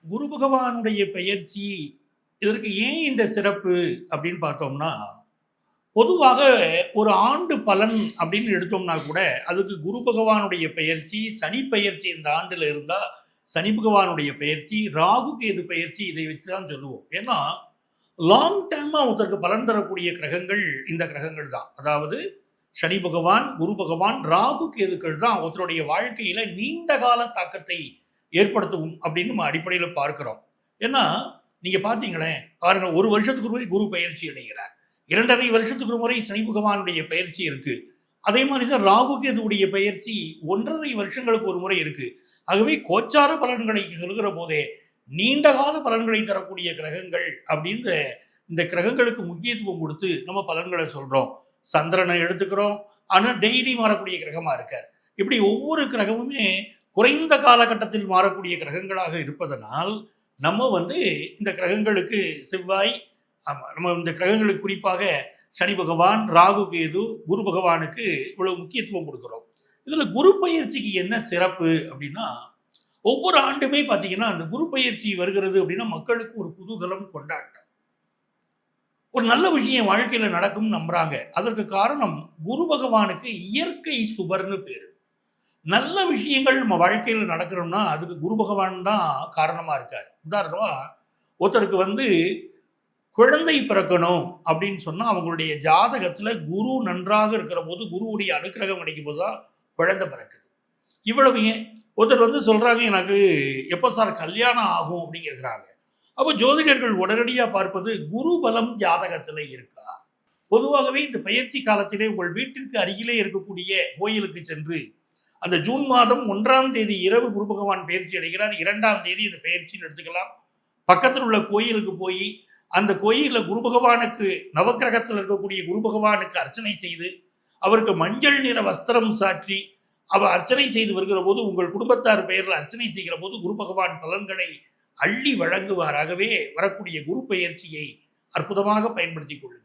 குரு பகவானுடைய பெயர்ச்சி இதற்கு ஏன் இந்த சிறப்பு அப்படின்னு பார்த்தோம்னா, பொதுவாக ஒரு ஆண்டு பலன் அப்படின்னு எடுத்தோம்னா கூட, அதுக்கு குரு பகவானுடைய பெயர்ச்சி, சனி பெயர்ச்சி இந்த ஆண்டுல இருந்தா, சனி பகவானுடைய பெயர்ச்சி, ராகு கேது பெயர்ச்சி இதை வச்சு தான் சொல்லுவோம். ஏன்னா, லாங் டேர்மா ஒருத்தருக்கு பலன் தரக்கூடிய கிரகங்கள் இந்த கிரகங்கள் தான். அதாவது சனி பகவான், குரு பகவான், ராகு கேதுக்கள் தான் ஒருத்தருடைய வாழ்க்கையில நீண்ட கால தாக்கத்தை ஏற்படுத்தும் அப்படின்னு நம்ம அடிப்படையில பார்க்கிறோம். ஏன்னா, நீங்க பார்த்தீங்களேன், பாருங்க 1 வருஷத்துக்கு ஒரு முறை குரு பெயர்ச்சி அடைகிறார். 2 1/2 வருஷத்துக்கு ஒரு முறை சனி பகவானுடைய பெயர்ச்சி இருக்கு. அதே மாரி தான் ராகு கேதுவுடைய பெயர்ச்சி 1 1/2 வருஷங்களுக்கு ஒரு முறை இருக்கு. ஆகவே கோச்சார பலன்களை சொல்லுகிற போதே, நீண்ட கால பலன்களை தரக்கூடிய கிரகங்கள் அப்படின்னு இந்த கிரகங்களுக்கு முக்கியத்துவம் குடுத்து நம்ம பலன்கள சொல்றோம். சந்திரனை எடுத்துக்கிறோம். ஆனா டெய்லி மாறக்கூடிய கிரகமா இருக்கார். இப்படி ஒவ்வொரு கிரகமுமே குறைந்த காலகட்டத்தில் மாறக்கூடிய கிரகங்களாக இருப்பதனால், நம்ம வந்து இந்த கிரகங்களுக்கு செவ்வாய் ஆமா. நம்ம இந்த கிரகங்களுக்கு குறிப்பாக சனி பகவான், ராகு, கேது, குரு பகவானுக்கு இவ்வளவு முக்கியத்துவம் குடுக்குறோம். இதுல குரு பெயர்ச்சிக்கு என்ன சிறப்பு அப்படின்னா, ஒவ்வொரு ஆண்டுமே பார்த்தீங்கன்னா, அந்த குரு பெயர்ச்சி வருகிறது அப்படின்னா, மக்களுக்கு ஒரு குதூகலம், கொண்டாட்டம். ஒரு நல்ல விஷயம் வாழ்க்கையில நடக்கும்னு நம்புறாங்க. அதற்கு காரணம் குரு பகவானுக்கு இயற்கை சுபர்ன்னு பேரு. நல்ல விஷயங்கள் நம்ம வாழ்க்கையில நடக்கணும்னா, அதுக்கு குரு பகவான் தான் காரணமா இருக்காரு. உதாரணமா, ஒருத்தருக்கு வந்து குழந்தை பிறக்கணும் அப்படின்னு சொன்னா, அவங்களுடைய ஜாதகத்துல குரு நன்றாக இருக்கிறபோது, குருவுடைய அனுக்கிரகம் கிடைக்கும்போது தான் குழந்தை பிறக்குது. இவ்வளவு ஏன்? ஒருத்தர் வந்து சொல்றாங்க, "எனக்கு எப்ப சார் கல்யாணம் ஆகும்?" அப்படின்னு கேட்குறாங்க. அப்ப ஜோதிடர்கள் உடனடியா பார்ப்பது, குரு பலம் ஜாதகத்துல இருக்கா? பொதுவாகவே இந்த பெயர்ச்சி காலத்திலே உங்கள் வீட்டிற்கு அருகிலே இருக்கக்கூடிய கோயிலுக்கு சென்று அந்த ஜூன் மாதம் 1ஆம் தேதி இரவு குரு பகவான் பெயர்ச்சி அடைகிறார். 2ஆம் தேதி இந்த பெயர்ச்சின்னு எடுத்துக்கலாம். பக்கத்தில் உள்ள கோயிலுக்கு போய், அந்த கோயில்ல குரு பகவானுக்கு நவக்கிரகத்தில் இருக்கக்கூடிய குரு பகவானுக்கு அர்ச்சனை செய்து, அவருக்கு மஞ்சள் நிற வஸ்திரம் சாற்றி, அவர் அர்ச்சனை செய்து வருகிற போது, உங்கள் குடும்பத்தார் பெயர்ல அர்ச்சனை செய்கிற போது, குரு பகவான் பலன்களை அள்ளி வழங்குவார். ஆகவே வரக்கூடிய குரு பெயர்ச்சியை அற்புதமாக பயன்படுத்திக் கொள்ளுங்கள்.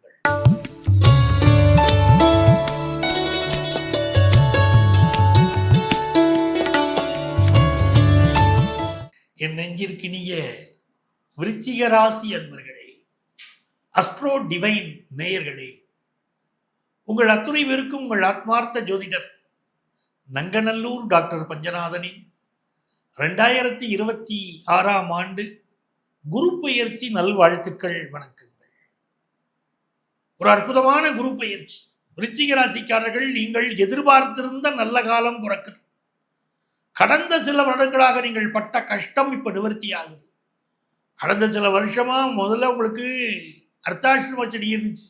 என் நெஞ்சிற்கினிய விருச்சிக ராசி அன்பர்களே, அஸ்ட்ரோ டிவைன் நேயர்களே, உங்கள் அத்துணை பேருக்கும் உங்கள் ஆத்மார்த்த ஜோதிடர் நங்கநல்லூர் டாக்டர் பஞ்சநாதனின் 2026ஆம் ஆண்டு குரு பெயர்ச்சி நல்வாழ்த்துக்கள், வணக்கங்கள். ஒரு அற்புதமான குரு பெயர்ச்சி. விருச்சிக ராசிக்காரர்கள், நீங்கள் எதிர்பார்த்திருந்த நல்ல காலம் பிறக்குது. கடந்த சில வருடங்களாக நீங்கள் பட்ட கஷ்டம் இப்ப நிவர்த்தி ஆகுது. கடந்த சில வருஷமா முதல்ல உங்களுக்கு அர்த்தாஷ்டம செடி இருந்துச்சு.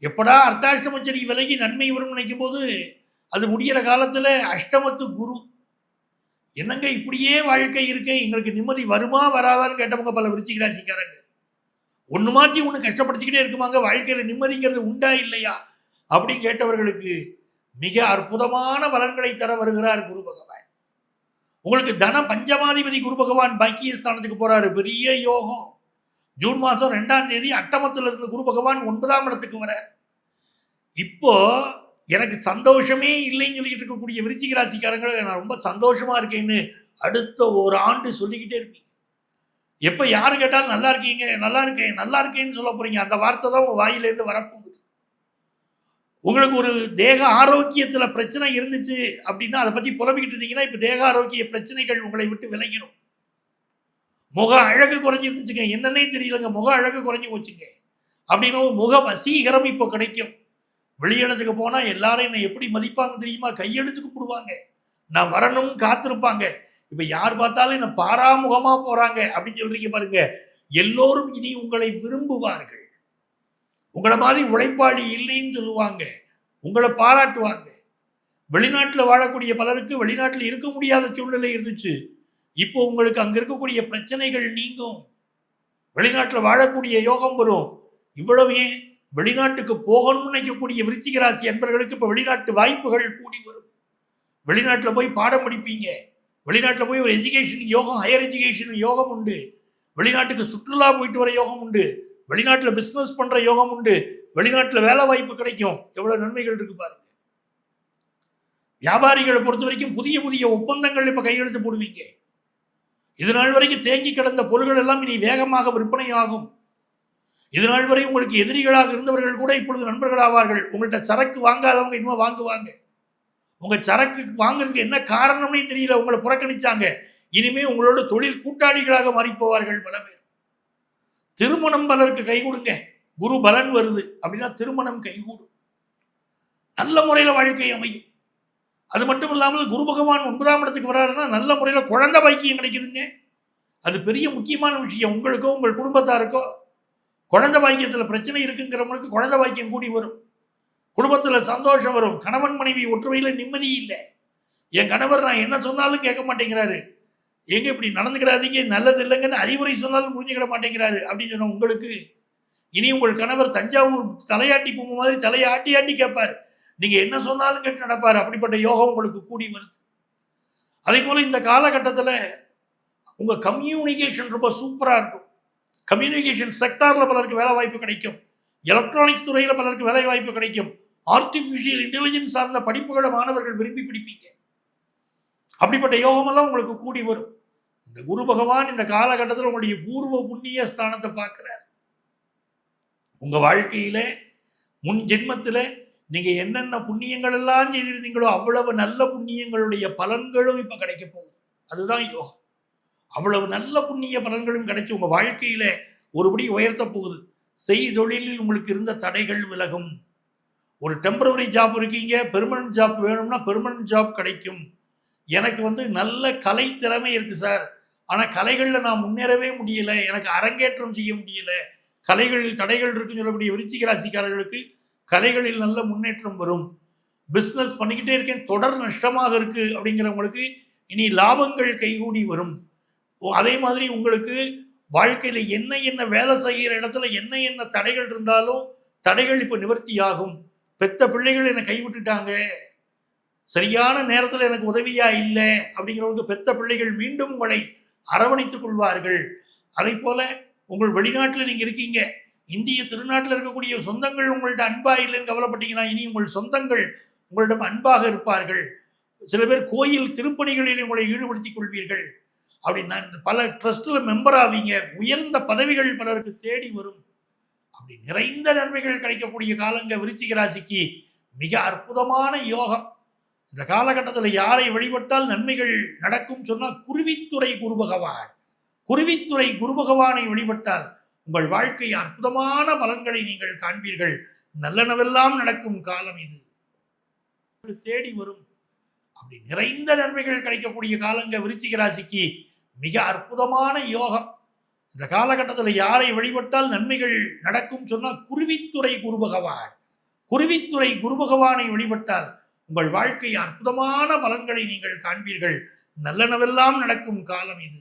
எப்படா அர்த்தாஷ்டம செடி விலகி நன்மை வரும்னு நினைக்கும் போது, அது முடிகிற காலத்துல அஷ்டமத்து குரு. என்னங்க இப்படியே வாழ்க்கை இருக்கு, எங்களுக்கு நிம்மதி வருமா வராதான்னு கேட்டவங்க பல விருச்சிக ராசிக்காரங்க. ஒண்ணு மாத்தி ஒண்ணு கஷ்டப்படுத்திக்கிட்டே இருக்குமாங்க, வாழ்க்கையில நிம்மதிங்கிறது உண்டா இல்லையா அப்படின்னு கேட்டவர்களுக்கு மிக அற்புதமான பலன்களை தர வருகிறார் குரு பகவான். உங்களுக்கு தன பஞ்சமாதிபதி குரு பகவான் பாக்கியஸ்தானத்துக்கு போறாரு. பெரிய யோகம். ஜூன் மாதம் 2ஆம் தேதி அட்டமத்தில் இருந்த குரு பகவான் 9ஆம் இடத்துக்கு வர. இப்போ எனக்கு சந்தோஷமே இல்லைன்னு சொல்லிட்டு இருக்கக்கூடிய விருச்சிக ராசிக்காரங்க, நான் ரொம்ப சந்தோஷமா இருக்கேன்னு அடுத்த ஒரு ஆண்டு சொல்லிக்கிட்டே இருப்பீங்க. எப்ப யாரு கேட்டாலும் நல்லா இருக்கீங்க, நல்லா இருக்கேன், நல்லா இருக்கேன்னு சொல்ல போறீங்க. அந்த வார்த்தை தான் உங்க வாயிலேருந்து வரப்போகுது. உங்களுக்கு ஒரு தேக ஆரோக்கியத்துல பிரச்சனை இருந்துச்சு அப்படின்னா, அதை பத்தி புலம்பிக்கிட்டு இருந்தீங்கன்னா, இப்ப தேக ஆரோக்கிய பிரச்சனைகள் உங்களை விட்டு விலகிடும். முக அழகு குறைஞ்சிருந்துச்சுங்க, என்னன்னே தெரியலங்க, முக அழகு குறைஞ்சு போச்சுங்க அப்படின்னு முக வசீகரம் இப்போ கிடைக்கும். வெளியிடத்துக்கு போனா எல்லாரும் என்னை எப்படி மதிப்பாங்க தெரியுமா? கையெடுத்து கும்பிடுவாங்க. நான் வரணும்னு காத்திருப்பாங்க. இப்ப யார் பார்த்தாலும் என்ன பாராமுகமா போறாங்க அப்படின்னு சொல்றீங்க பாருங்க. எல்லோரும் இனி உங்களை விரும்புவார்கள். உங்களை மாதிரி உழைப்பாளி இல்லைன்னு சொல்லுவாங்க. உங்களை பாராட்டுவாங்க. வெளிநாட்டில் வாழக்கூடிய பலருக்கு வெளிநாட்டில் இருக்க முடியாத சூழ்நிலை இருந்துச்சு. இப்போ உங்களுக்கு அங்க இருக்கக்கூடிய பிரச்சனைகள் நீங்கும். வெளிநாட்டில் வாழக்கூடிய யோகம் வரும். இவ்வளவு ஏன், வெளிநாட்டுக்கு போகணும்னு நினைக்கக்கூடிய விருச்சிக ராசி அன்பர்களுக்கு இப்போ வெளிநாட்டு வாய்ப்புகள் கூடி வரும். வெளிநாட்டில் போய் பாடம் படிப்பீங்க. வெளிநாட்டில் போய் ஒரு எஜுகேஷன் யோகம், ஹையர் எஜுகேஷன் யோகம் உண்டு. வெளிநாட்டுக்கு சுற்றுலா போயிட்டு வர யோகம் உண்டு. வெளிநாட்டில் பிசினஸ் பண்ற யோகம் உண்டு. வெளிநாட்டில் வேலை வாய்ப்பு கிடைக்கும். எவ்வளவு நன்மைகள் இருக்கு பாருங்க. வியாபாரிகளை பொறுத்த வரைக்கும் புதிய புதிய ஒப்பந்தங்கள் இப்ப கையெழுத்து போடுவீங்க. இது நாள் வரைக்கும் தேங்கி கிடந்த பொருள்கள் எல்லாம் இனி வேகமாக விற்பனையாகும். இது நாள் வரை உங்களுக்கு எதிரிகளாக இருந்தவர்கள் கூட இப்பொழுது நண்பர்கள் ஆவார்கள். உங்கள்கிட்ட சரக்கு வாங்காதவங்க இனிமே வாங்குவாங்க. உங்க சரக்கு வாங்குறதுக்கு என்ன காரணம்னே தெரியல, உங்களை புறக்கணிச்சாங்க. இனிமே உங்களோட தொழில் கூட்டாளிகளாக மாறி போவார்கள் பல பேர். திருமணம் பலருக்கு கை கொடுங்க. குரு பலன் வருது அப்படின்னா திருமணம் கைகூடும். நல்ல முறையில் வாழ்க்கை அமையும். அது மட்டும் இல்லாமல் குரு பகவான் 9ஆம் இடத்துக்கு வராருன்னா நல்ல முறையில் குழந்தை பாக்கியம் கிடைக்குதுங்க. அது பெரிய முக்கியமான விஷயம். உங்களுக்கோ உங்கள் குடும்பத்தாருக்கோ குழந்தை பாக்கியத்தில் பிரச்சனை இருக்குங்கிறவங்களுக்கு குழந்தை பாக்கியம் கூடி வரும். குடும்பத்தில் சந்தோஷம் வரும். கணவன் மனைவி ஒற்றுமையில் நிம்மதி இல்லை. என் கணவர் நான் என்ன சொன்னாலும் கேட்க மாட்டேங்கிறாரு, எங்க இப்படி நடந்துக்கிடாதீங்க, நல்லது இல்லைங்கன்னு அறிவுரை சொன்னாலும் புரிஞ்சுக்கிட மாட்டேங்கிறாரு அப்படின்னு சொன்ன உங்களுக்கு இனி உங்கள் கணவர் தஞ்சாவூர் தலையாட்டி பூமி மாதிரி தலையை ஆட்டி ஆட்டி கேட்பார். நீங்க என்ன சொன்னாலும் கேட்டு நடப்பார். அப்படிப்பட்ட யோகம் உங்களுக்கு கூடி வருது. அதே போல இந்த காலகட்டத்தில் உங்க கம்யூனிகேஷன் ரொம்ப சூப்பரா இருக்கும். கம்யூனிகேஷன் செக்டார்ல பலருக்கு வேலை வாய்ப்பு கிடைக்கும். எலக்ட்ரானிக்ஸ் துறையில் பலருக்கு வேலை வாய்ப்பு கிடைக்கும். ஆர்டிபிஷியல் இன்டெலிஜென்ஸ் சார்ந்த படிப்புகளை மாணவர்கள் விரும்பி பிடிப்பீங்க. அப்படிப்பட்ட யோகமெல்லாம் உங்களுக்கு கூடி வரும். இந்த குரு பகவான் இந்த காலகட்டத்தில் உங்களுடைய பூர்வ புண்ணிய ஸ்தானத்தை பார்க்கிறார். உங்க வாழ்க்கையில முன் ஜென்மத்தில் நீங்க என்னென்ன புண்ணியங்கள் எல்லாம் செய்திருந்தீங்களோ அவ்வளவு நல்ல புண்ணியங்களுடைய பலன்களும் இப்ப கிடைக்க போகுது. அதுதான் யோகம். அவ்வளவு நல்ல புண்ணிய பலன்களும் கிடைச்சு உங்க வாழ்க்கையில ஒருபடி உயர்த்த போகுது. செய்தொழிலில் உங்களுக்கு இருந்த தடைகள் விலகும். ஒரு டெம்பரவரி ஜாப் இருக்கீங்க, பெர்மனன்ட் ஜாப் வேணும்னா பெர்மனன்ட் ஜாப் கிடைக்கும். எனக்கு நல்ல கலை திறமை இருக்கு சார், ஆனா கலைகள்ல நான் முன்னேறவே முடியல, எனக்கு அரங்கேற்றம் செய்ய முடியல, கலைகளில் தடைகள் இருக்குன்னு சொல்லக்கூடிய விருச்சிக ராசிக்காரர்களுக்கு கலைகளில் நல்ல முன்னேற்றம் வரும். பிஸ்னஸ் பண்ணிக்கிட்டே இருக்கேன், தொடர் நஷ்டமாக இருக்கு அப்படிங்கிறவங்களுக்கு இனி லாபங்கள் கைகூடி வரும். அதே மாதிரி உங்களுக்கு வாழ்க்கையில என்ன என்ன வேலை செய்கிற இடத்துல என்ன என்ன தடைகள் இருந்தாலும் தடைகள் இப்ப நிவர்த்தி ஆகும். பெத்த பிள்ளைகள் என்னை கைவிட்டுட்டாங்க, சரியான நேரத்தில் எனக்கு உதவியா இல்லை அப்படிங்கிறவங்க பெத்த பிள்ளைகள் மீண்டும் உங்களை அரவணைத்துக் கொள்வார்கள். அதே போல உங்கள் வெளிநாட்டில் நீங்க இருக்கீங்க, இந்திய திருநாட்டில் இருக்கக்கூடிய சொந்தங்கள் உங்கள்ட்ட அன்பா இல்லைன்னு கவலைப்பட்டீங்கன்னா இனி உங்கள் சொந்தங்கள் உங்களிடம் அன்பாக இருப்பார்கள். சில பேர் கோயில் திருப்பணிகளில் உங்களை ஈடுபடுத்திக் கொள்வீர்கள். அப்படின்னா பல ட்ரஸ்ட்ல மெம்பர் ஆவீங்க. உயர்ந்த பதவிகள் பலருக்கு தேடி வரும். அப்படி நிறைந்த நன்மைகள் கிடைக்கக்கூடிய காலங்க விருச்சிக ராசிக்கு மிக அற்புதமான யோகம். இந்த காலகட்டத்தில் யாரை வழிபட்டால் நன்மைகள் நடக்கும் சொன்னா குருவித்துறை குரு பகவான். குருவித்துறை குரு பகவானை வழிபட்டால் உங்கள் வாழ்க்கை அற்புதமான பலன்களை நீங்கள் காண்பீர்கள். நல்லனவெல்லாம் நடக்கும் காலம் இது. தேடி வரும். அப்படி நிறைந்த நன்மைகள் கிடைக்கக்கூடிய காலங்க விருச்சிக ராசிக்கு மிக அற்புதமான யோகம். இந்த காலகட்டத்தில் யாரை வழிபட்டால் நன்மைகள் நடக்கும் சொன்னா குருவித்துறை குரு பகவான். குருவித்துறை குரு பகவானை வழிபட்டால் உங்கள் வாழ்க்கை அற்புதமான பலன்களை நீங்கள் காண்பீர்கள். நல்லனவெல்லாம் நடக்கும் காலம் இது.